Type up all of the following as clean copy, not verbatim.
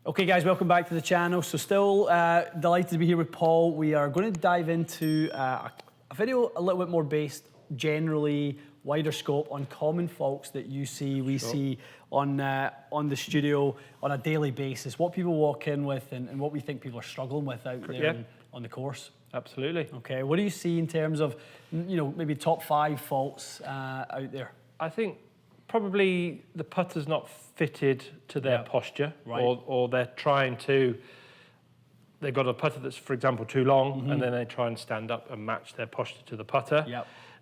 Okay guys, welcome back to the channel. So still delighted to be here with Paul. We are going to dive into a video a little bit more based generally, wider scope on common faults that you see, we see on the studio on a daily basis. What people walk in with and what we think people are struggling with out there on the course. Absolutely. Okay, what do you see in terms of, you know, maybe top 5 faults out there? I think probably the putter's not fitted to their posture, or they're trying to, they've got a putter that's, for example, too long, and then they try and stand up and match their posture to the putter.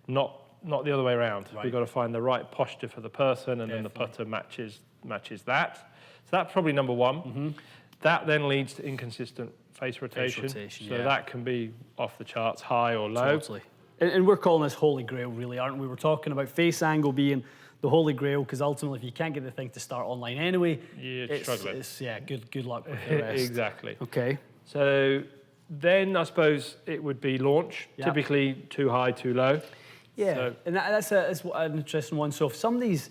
Not the other way around. We've got to find the right posture for the person, and then the putter matches that. So that's probably number one. That then leads to inconsistent face rotation. So that can be off the charts, high or low. Totally. And we're calling this holy grail, really, aren't we? We're talking about face angle being the holy grail, because ultimately, if you can't get the thing to start online anyway, it's good luck with the rest. Exactly. Okay. So then I suppose it would be launch, typically too high, too low. Yeah, so, and that's an interesting one. So if somebody's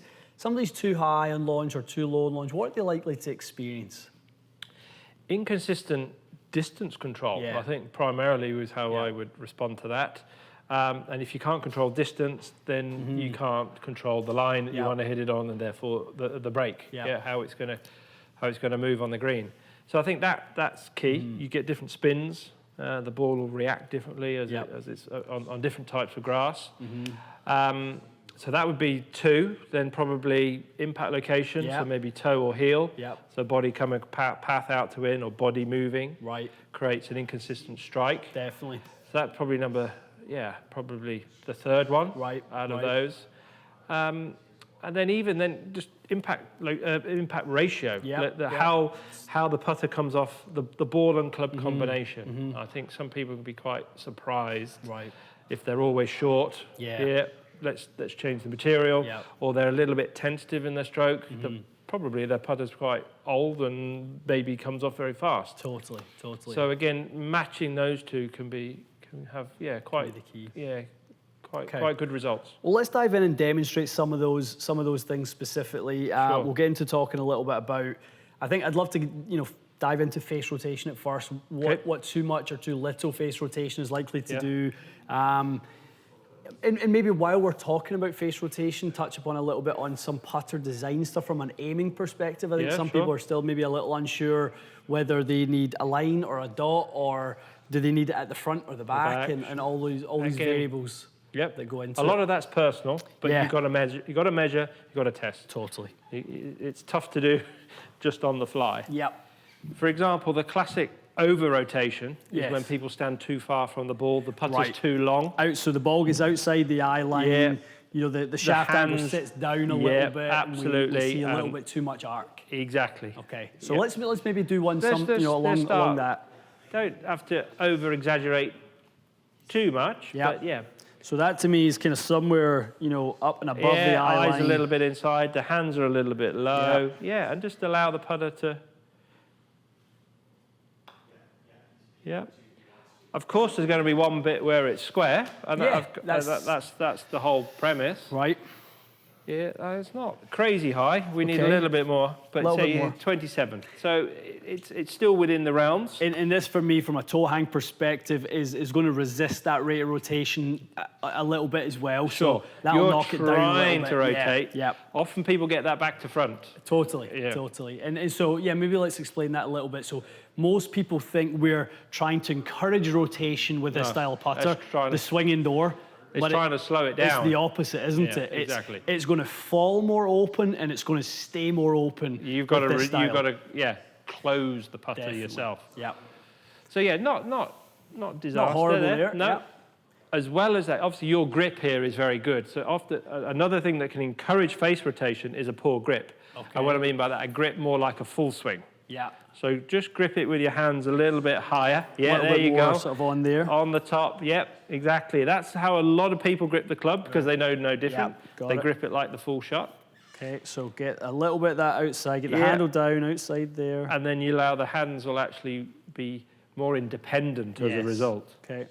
too high on launch or too low on launch, what are they likely to experience? Inconsistent distance control, I think, primarily was how I would respond to that. And if you can't control distance, then you can't control the line that you want to hit it on, and therefore the break, how it's going to move on the green. So I think that's key. You get different spins. The ball will react differently as it's on different types of grass. So that would be 2. Then probably impact location, so maybe toe or heel. So body coming path out to in, or body moving. Creates an inconsistent strike. Definitely. So that's probably probably the 3rd one out of those. And then just impact ratio, how the putter comes off the ball and club combination. I think some people can be quite surprised if they're always short. Let's change the material, or they're a little bit tentative in their stroke. Probably their putter's quite old and maybe comes off very fast. Totally. So again, matching those two can have quite the key. Quite good results. Well, let's dive in and demonstrate some of those things specifically. We'll get into talking a little bit about. I think I'd love to dive into face rotation at first. What too much or too little face rotation is likely to do. And maybe while we're talking about face rotation, touch upon a little bit on some putter design stuff from an aiming perspective. I think some people are still maybe a little unsure whether they need a line or a dot, or do they need it at the front or the back, and all these variables that go into it. A lot of that's personal, but you've got to measure, you've got to test. Totally. It's tough to do just on the fly. For example, the classic over rotation is when people stand too far from the ball, the putter's too long. So the ball gets outside the eye line, the shaft angle sits down a little bit. Absolutely. We see a little bit too much arc. Exactly. Okay, so let's maybe do one along that. Don't have to over exaggerate too much, but So that to me is kind of somewhere, up and above the eye line. Eyes a little bit inside, the hands are a little bit low. And just allow the putter to. Of course, there's going to be one bit where it's square, and that's the whole premise. It's not crazy high. We need a little bit more, but say 27. So it's still within the realms. And this, for me, from a toe hang perspective, is going to resist that rate of rotation a little bit as well. So that'll knock it down a little bit. You're trying to rotate. Often people get that back to front. Totally. And so, maybe let's explain that a little bit. So most people think we're trying to encourage rotation with this style of putter, the swinging door. It's trying to slow it down. It's the opposite, isn't it? Exactly. It's going to fall more open, and it's going to stay more open. You've got to close the putter yourself. So not disaster. Not horrible there. No. As well as that, obviously your grip here is very good. So often another thing that can encourage face rotation is a poor grip. And what I mean by that, a grip more like a full swing. So just grip it with your hands a little bit higher. There you go. Sort of on there. On the top. Exactly. That's how a lot of people grip the club, because they know no different. They grip it like the full shot. Okay, so get a little bit of that outside, get the handle down outside there. And then you allow the hands will actually be more independent as a result. Okay.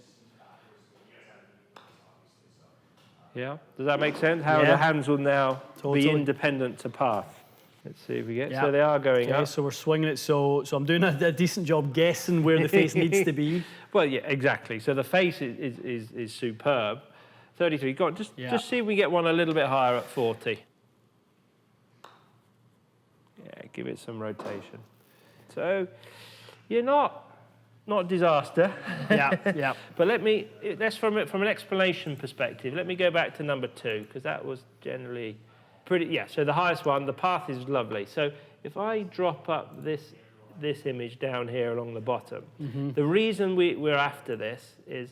Does that make sense? How the hands will now be independent to path. Let's see if we get. So they are going up. So we're swinging it. So I'm doing a decent job guessing where the face needs to be. Well, yeah, exactly. So the face is superb. 33. Go on, just see if we get one a little bit higher at 40. Yeah, give it some rotation. So you're not disaster. Yeah. But that's from an explanation perspective. Let me go back to number 2, because that was generally pretty. Yeah. So the highest one, the path is lovely. So if I drop up this image down here along the bottom, the reason we're after this is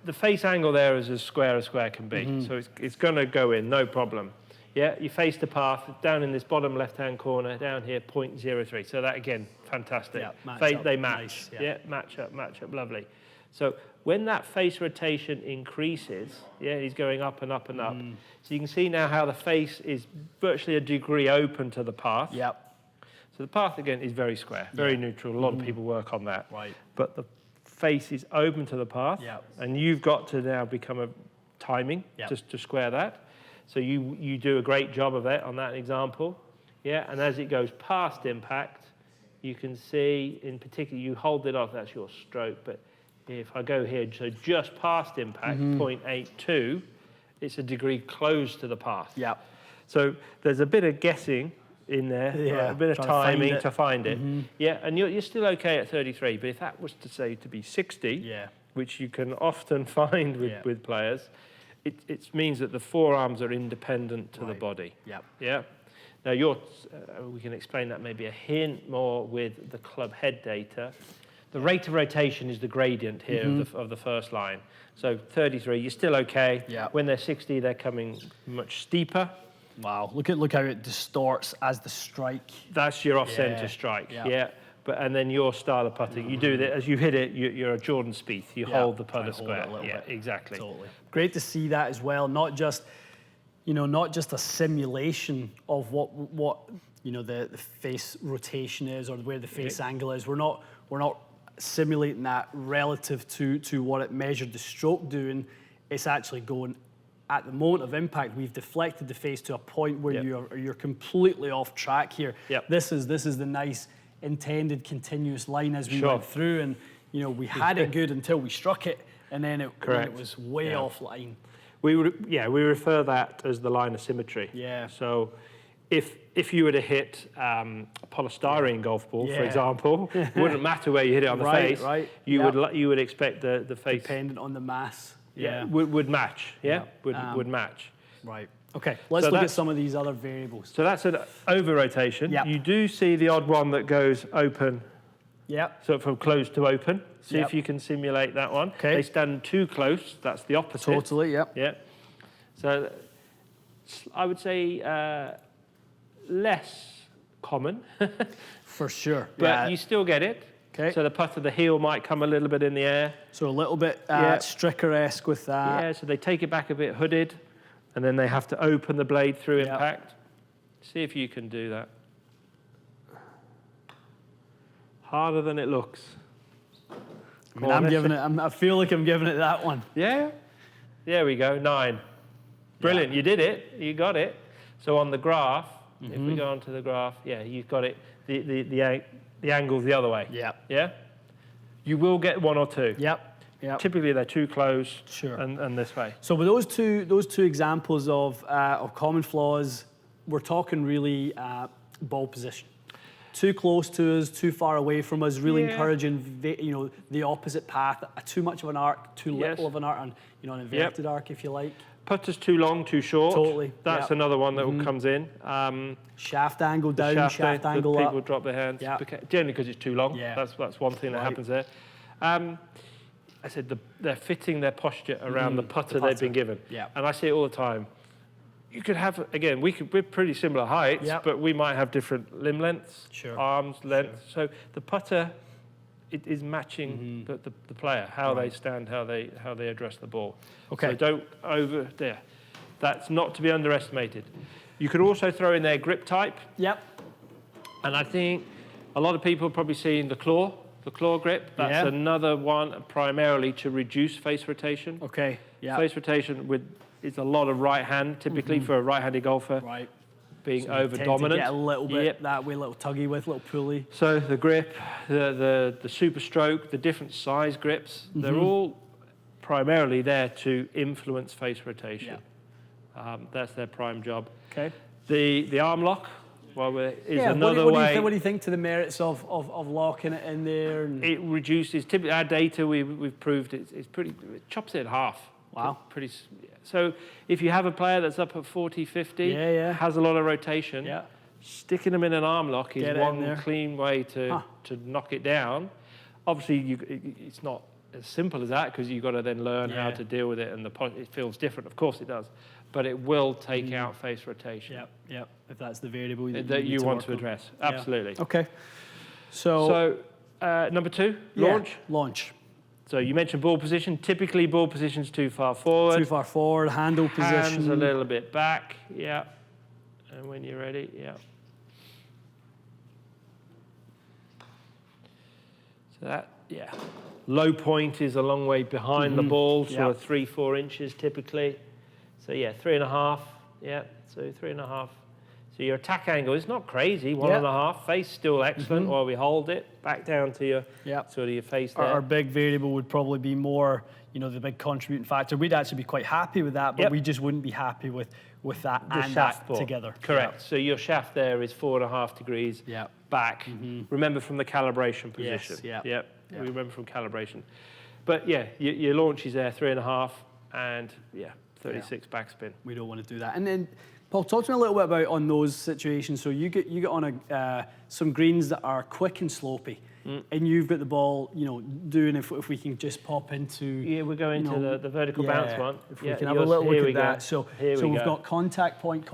the face angle there is as square can be. So it's going to go in, no problem. Yeah, you face the path down in this bottom left-hand corner, down here, 0.03. So that, again, fantastic. Yeah, they match. Nice, yeah, match up, lovely. So when that face rotation increases, he's going up and up and up. So you can see now how the face is virtually a degree open to the path. Yep. So the path, again, is very square, very neutral. A lot of people work on that. Right. But the face is open to the path, and you've got to now become a timing just to square that. So you do a great job of it on that example. Yeah, and as it goes past impact, you can see, in particular, you hold it off, that's your stroke, but if I go here, so just past impact, 0.82, it's a degree close to the path. Yeah. So there's a bit of guessing in there, a bit of timing to find it. Yeah, and you're still okay at 33, but if that was to say to be 60, which you can often find with players, it means that the forearms are independent to the body. Yeah. Now we can explain that maybe a hint more with the club head data. The rate of rotation is the gradient here of the first line. So 33, you're still okay. When they're 60, they're coming much steeper. Wow, look how it distorts as the strike. That's your off-center strike. And then your style of putting, you do that as you hit it. You're a Jordan Spieth. You hold the putter square. Exactly. Totally. Great to see that as well. Not just a simulation of what the face rotation is or where the face angle is. We're not simulating that relative to what it measured the stroke doing. It's actually going. At the moment of impact, we've deflected the face to a point where you're completely off track here. This is the nice intended continuous line as we went through, and we had it good until we struck it, and then it was way offline. We refer that as the line of symmetry. So if you were to hit a polystyrene golf ball, for example, it wouldn't matter where you hit it on the face. You would expect the face dependent on the mass. Would match. Would match. Right. Okay. Let's look at some of these other variables. So that's an over rotation. You do see the odd one that goes open. So from close to open. See if you can simulate that one. Okay. They stand too close. That's the opposite. Totally. So I would say less common. For sure. But you still get it. Okay. So the putter, the heel might come a little bit in the air. So a little bit Stricker-esque with that. Yeah, so they take it back a bit hooded, and then they have to open the blade through impact. See if you can do that. Harder than it looks. I mean, I feel like I'm giving it that one. Yeah. There we go, 9. Brilliant, you did it, you got it. So on the graph, if we go onto the graph, you've got it. The angle's the other way. Yeah? You will get one or two. Typically they're too close and this way. So with those two examples of common flaws, we're talking really ball position. Too close to us, too far away from us, really encouraging the opposite path, too much of an arc, too little of an arc, and an inverted arc if you like. Putter's too long, too short. Totally. That's another one that comes in. Shaft angle down, shaft angle up. People drop their hands. Generally because it's too long. That's one thing that happens there. I said they're fitting their posture around the putter they've been given. And I see it all the time. You could have, again, we're pretty similar heights, but we might have different limb lengths, arms length. So the putter it is matching the player, how they stand, how they address the ball. Okay. So don't over there. That's not to be underestimated. You could also throw in their grip type. And I think a lot of people have probably seen the claw grip. That's another one primarily to reduce face rotation. Okay. Face rotation is a lot of right hand, typically for a right-handed golfer. being over-dominant. Get a little bit that way, a little tuggy with, a little pulley. So the grip, the super stroke, the different size grips, they're all primarily there to influence face rotation. That's their prime job. Okay. The arm lock, is another way. What do you think to the merits of locking it in there? And it reduces, typically our data, we've proved it chops it in half. Wow. So if you have a player that's up at 40, 50, has a lot of rotation, sticking them in an arm lock is one clean way to knock it down. Obviously, it's not as simple as that because you've got to then learn how to deal with it, and it feels different. Of course it does. But it will take out face rotation. Yep. If that's the variable that you want to address. Absolutely. Yeah. Okay. So number 2, launch. Launch. So you mentioned ball position. Typically, ball position's too far forward. Too far forward. Handle position. Hands a little bit back. Yeah. And when you're ready, So that, low point is a long way behind the ball, sort of 3-4 inches typically. So 3.5. Yeah. So 3.5. So your attack angle is not crazy, 1.5. Face still excellent while we hold it. Back down to your sort of your face there. Our big variable would probably be more, the big contributing factor. We'd actually be quite happy with that, but we just wouldn't be happy with that and shaft that together. Correct. So your shaft there is 4.5 degrees back. Remember from the calibration position. Yes. We remember from calibration. But your launch is there 3.5 and 36 backspin. We don't want to do that. And then, Paul, talk to me a little bit about on those situations. So you get on some greens that are quick and slopey, and you've got the ball, doing if we can just pop into. We're going to the vertical bounce one. If we can have a little look at that. So we've got contact point,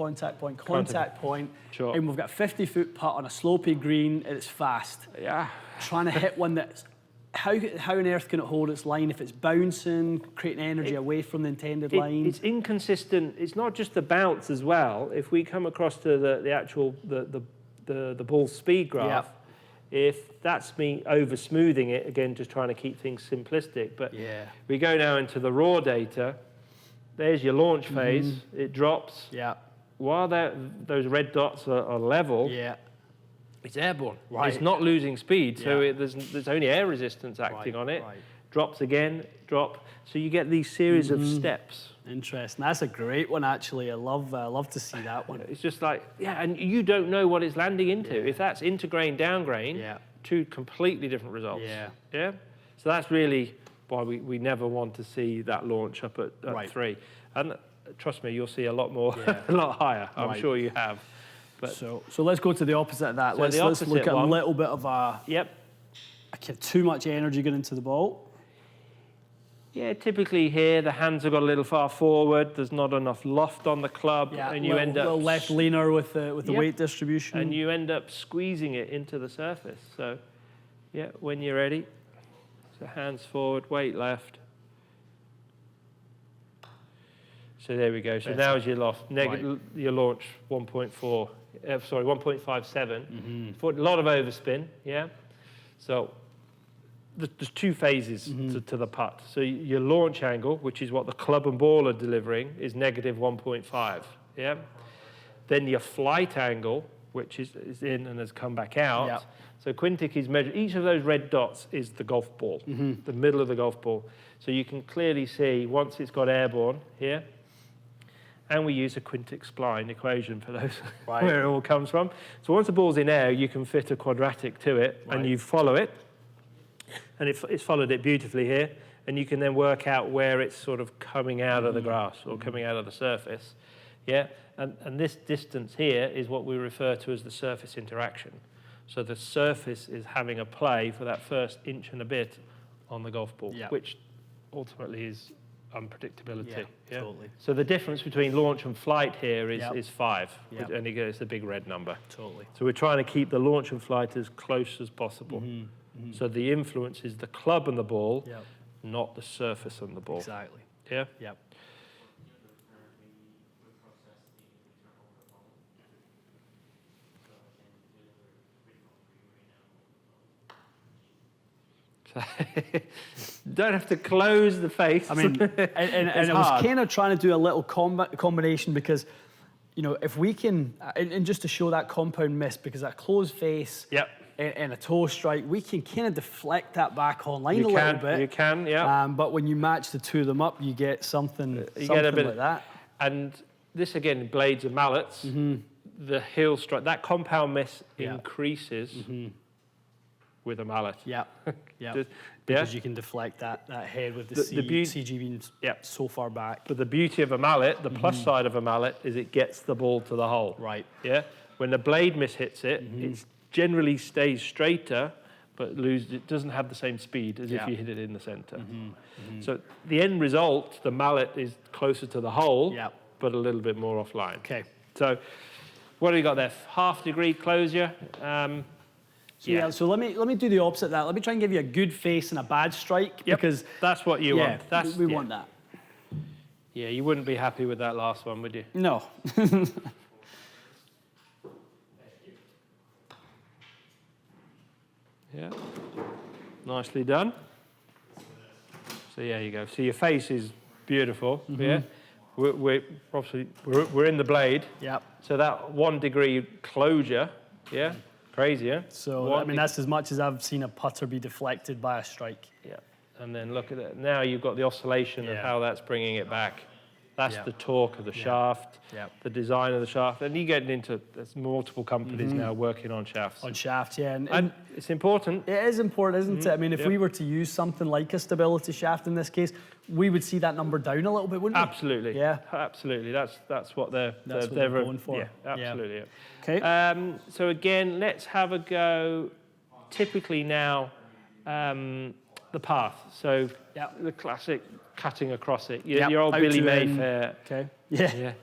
Sure. and we've got 50-foot putt on a slopey green, and it's fast. Yeah. Trying to hit one that's. How on earth can it hold its line if it's bouncing, creating energy away from the intended line? It's inconsistent. It's not just the bounce as well. If we come across to the actual the ball speed graph, if that's me over smoothing it again, just trying to keep things simplistic. But we go now into the raw data. There's your launch phase. It drops. Yeah. While those red dots are level. Yeah. It's airborne. Right. It's not losing speed, so there's only air resistance acting on it. Right. Drops again, drop. So you get these series of steps. Interesting. That's a great one, actually. I love to see that one. It's just like, and you don't know what it's landing into. If that's intergrain, downgrain, two completely different results. Yeah. So that's really why we never want to see that launch up at 3. And trust me, you'll see a lot more, a lot higher. I'm sure you have. But so let's go to the opposite of that. So let's look at a little bit of a too much energy going into the ball. Yeah, typically here the hands have got a little far forward. There's not enough loft on the club, and you end up a little left leaner with the weight distribution, and you end up squeezing it into the surface. So, when you're ready, so hands forward, weight left. So there we go. So now is your loft. Your launch 1.4. 1.57. For a lot of overspin. So there's two phases to the putt. So your launch angle, which is what the club and ball are delivering, is negative 1.5. Then your flight angle, which is in and has come back out. So Quintic is measured. Each of those red dots is the golf ball, the middle of the golf ball. So you can clearly see once it's got airborne here. And we use a Quintic spline equation for those, where it all comes from. So once the ball's in air, you can fit a quadratic to it, and you follow it. And it's followed it beautifully here. And you can then work out where it's sort of coming out of the grass or coming out of the surface. And this distance here is what we refer to as the surface interaction. So the surface is having a play for that first inch and a bit on the golf ball, which ultimately is unpredictability. Totally. So the difference between launch and flight here is 5, and it's a big red number. Totally. So we're trying to keep the launch and flight as close as possible. So the influence is the club and the ball, not the surface and the ball. Exactly. Yeah? Yep. Don't have to close the face. I mean, and I was kind of trying to do a little combination because you know, if we can, and just to show that compound miss, because that closed face and a toe strike, we can kind of deflect that back online a little bit. You can, yeah. But when you match the two of them up, you get something, like that. And this, again, blades and mallets, the heel strike, that compound miss increases with a mallet. Yeah, yeah. Because you can deflect that head with the CG being so far back. But the beauty of a mallet, the plus side of a mallet, is it gets the ball to the hole. Right. Yeah. When the blade miss hits it, it generally stays straighter, but it doesn't have the same speed as if you hit it in the center. So the end result, the mallet is closer to the hole, but a little bit more offline. Okay. So what do we got there? Half degree closure. So let me do the opposite of that. Let me try and give you a good face and a bad strike, because that's what you want. We want that. Yeah, you wouldn't be happy with that last one, would you? No. Yeah, nicely done. So there you go. So your face is beautiful. Yeah, we're obviously we're in the blade. Yep. So that 1 degree closure. Yeah. Crazy, yeah? So, I mean, that's as much as I've seen a putter be deflected by a strike. Yeah. And then look at it. Now you've got the oscillation of how that's bringing it back. That's the torque of the shaft, the design of the shaft. And you get into, there's multiple companies now working on shafts. On shafts, yeah. And it's important. It is important, isn't it? I mean, if we were to use something like a stability shaft in this case, we would see that number down a little bit, wouldn't we? Absolutely. Yeah. Absolutely. That's what they're going for. Yeah, absolutely. Yeah. Okay. So again, let's have a go. Typically now, the path. So the classic cutting across it. Your old Billy Mayfair. Okay. Yeah.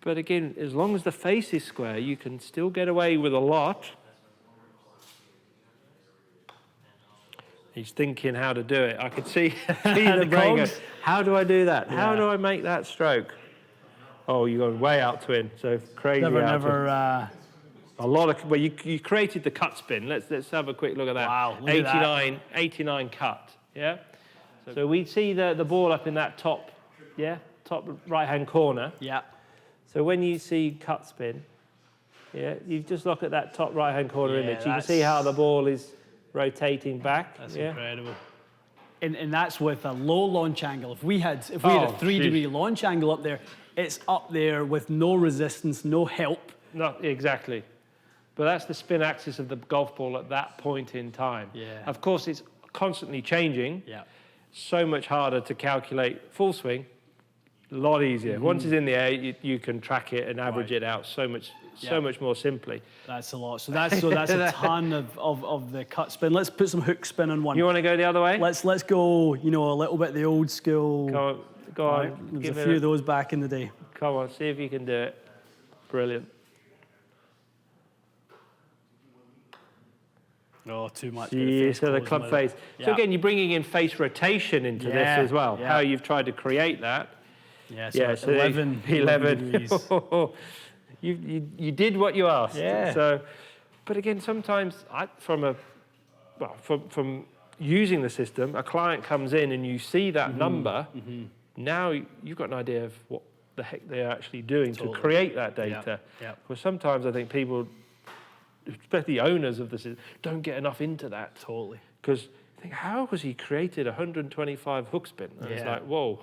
But again, as long as the face is square, you can still get away with a lot. He's thinking how to do it. I could see the brain go, how do I do that? How do I make that stroke? Oh, you're going way out twin. So crazy Never. A lot of, well, you created the cut spin. Let's have a quick look at that. Wow, look at 89 cut. Yeah. So we see the ball up in that top right-hand corner. Yeah. So when you see cut spin, you just look at that top right-hand corner image. You can see how the ball is rotating back. That's incredible. And that's with a low launch angle. If we had a 3-degree launch angle up there, it's up there with no resistance, no help. Not exactly. But that's the spin axis of the golf ball at that point in time. Yeah. Of course, it's constantly changing. Yeah. So much harder to calculate full swing. A lot easier. Once it's in the air, you can track it and average it out so much more simply. That's a lot. So that's a ton of the cut spin. Let's put some hook spin on one. You want to go the other way? Let's go. You know, a little bit the old school. Go on. There's a few of those back in the day. Come on, see if you can do it. Brilliant. Oh, too much. So the club face. So again, you're bringing in face rotation into this as well. How you've tried to create that. Yeah, so 11 degrees. you did what you asked. Yeah. So, but again, sometimes from using the system, a client comes in and you see that number. Now you've got an idea of what the heck they're actually doing to create that data. Because sometimes I think people, especially owners of the system, don't get enough into that. Totally. Because think, how has he created 125 hook spin? And it's like, whoa.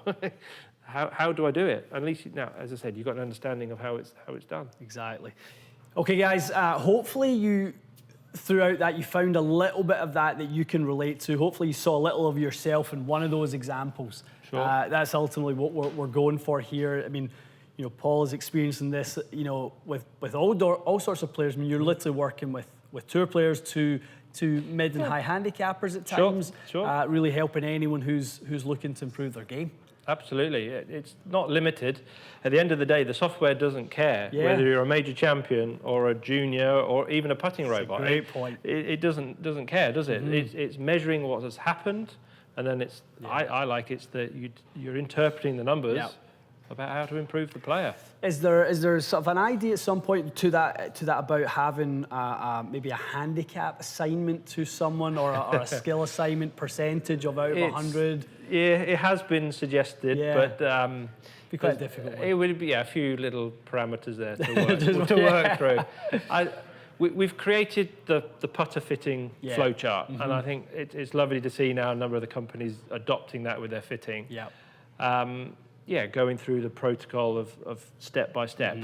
How do I do it? At least now, as I said, you've got an understanding of how it's done. Exactly. Okay, guys. Hopefully throughout that you found a little bit of that you can relate to. Hopefully you saw a little of yourself in one of those examples. Sure. That's ultimately what we're going for here. I mean, you know, Paul is experiencing this, you know, with all sorts of players. I mean, you're literally working with tour players to mid and high handicappers at times. Sure. Really helping anyone who's looking to improve their game. Absolutely. It's not limited. At the end of the day, the software doesn't care whether you're a major champion or a junior or even a putting robot. Great point. It doesn't care, does it? It's measuring what has happened, and then I like it's that you're interpreting the numbers about how to improve the player. Is there sort of an idea at some point to that about having maybe a handicap assignment to someone or a skill assignment percentage of out of 100? Yeah, it has been suggested, but be quite difficult. It would be a few little parameters there to work through. We've created the putter fitting flowchart, and I think it's lovely to see now a number of the companies adopting that with their fitting. Going through the protocol of step by step.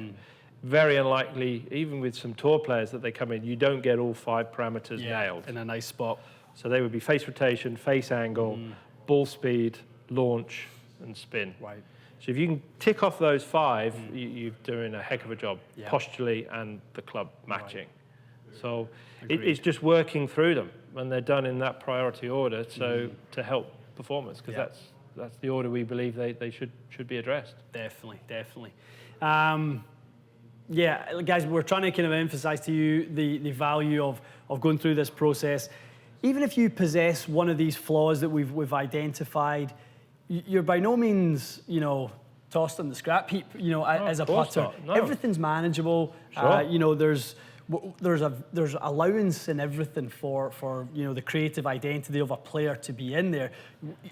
Very unlikely, even with some tour players that they come in, you don't get all 5 parameters nailed. In a nice spot. So they would be face rotation, face angle, ball speed, launch, and spin. Right. So if you can tick off those 5, you're doing a heck of a job, posturally and the club matching. Right. So it's just working through them when they're done in that priority order to help performance, because that's the order we believe they should be addressed. Definitely. Guys, we're trying to kind of emphasize to you the value of going through this process. Even if you possess one of these flaws that we've identified, you're by no means, tossed on the scrap heap, as a putter. No. Everything's manageable. Sure. There's allowance in everything for the creative identity of a player to be in there.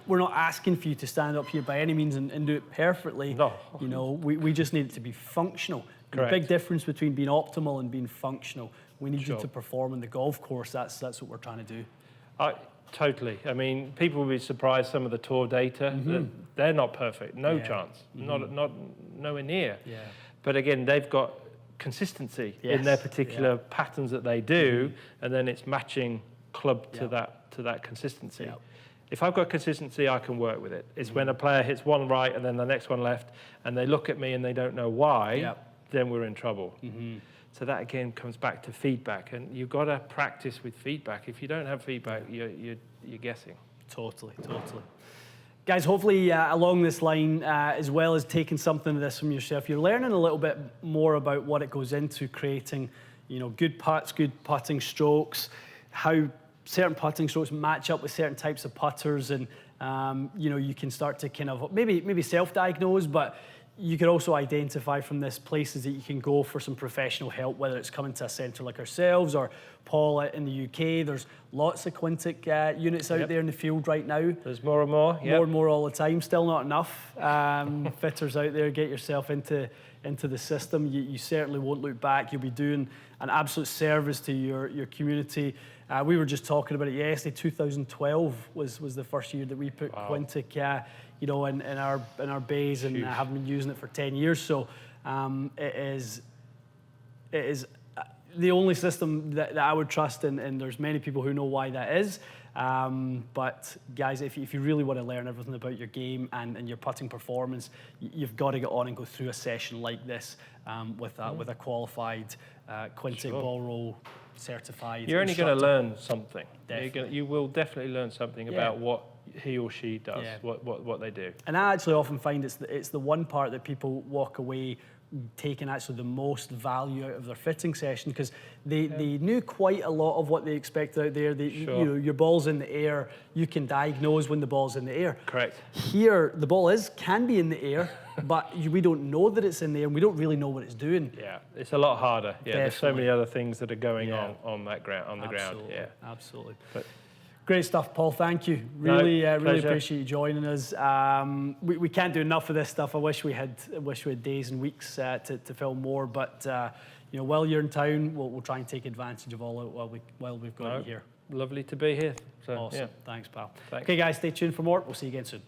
We're not asking for you to stand up here by any means and do it perfectly. No. We just need it to be functional. Correct. The big difference between being optimal and being functional. We need you to perform on the golf course. That's what we're trying to do. Totally. I mean, people will be surprised some of the tour data. They're not perfect. No chance. Not nowhere near. Yeah. But again, they've got consistency in their particular patterns that they do, and then it's matching club to that consistency. Yep. If I've got consistency, I can work with it. It's when a player hits one right and then the next one left, and they look at me and they don't know why, then we're in trouble. So that again comes back to feedback, and you've got to practice with feedback. If you don't have feedback, you're guessing. Totally. Guys, hopefully along this line, as well as taking something of this from yourself, you're learning a little bit more about what it goes into creating, good putts, good putting strokes, how certain putting strokes match up with certain types of putters, and you can start to kind of maybe self-diagnose, but you could also identify from this places that you can go for some professional help, whether it's coming to a centre like ourselves or Paul in the UK. There's lots of Quintic units out there in the field right now. There's more and more. More and more all the time. Still not enough. Fitters out there, get yourself into the system. You certainly won't look back. You'll be doing an absolute service to your community. We were just talking about it yesterday. 2012 was the first year that we put Quintic in our bays, and have been using it for 10 years. So it is the only system that I would trust, and there's many people who know why that is. But guys, if you really want to learn everything about your game and your putting performance, you've got to get on and go through a session like this with a qualified Quintic Ball Roll certified. You're only going to learn something. Definitely. You will definitely learn something about what he or she does, what they do. And I actually often find it's the one part that people walk away taking actually the most value out of their fitting session, because they knew quite a lot of what they expected out there. Your ball's in the air, you can diagnose when the ball's in the air. Correct. Here, the ball can be in the air, but we don't know that it's in the air, and we don't really know what it's doing. Yeah, it's a lot harder. Yeah, there's so many other things that are going on the ground. Yeah, absolutely. But great stuff, Paul. Thank you. Really appreciate you joining us. We can't do enough of this stuff. I wish we had days and weeks to film more. But while you're in town, we'll try and take advantage of all it while we've got you here. Lovely to be here. So, awesome. Yeah. Thanks, pal. Thanks. Okay, guys, stay tuned for more. We'll see you again soon.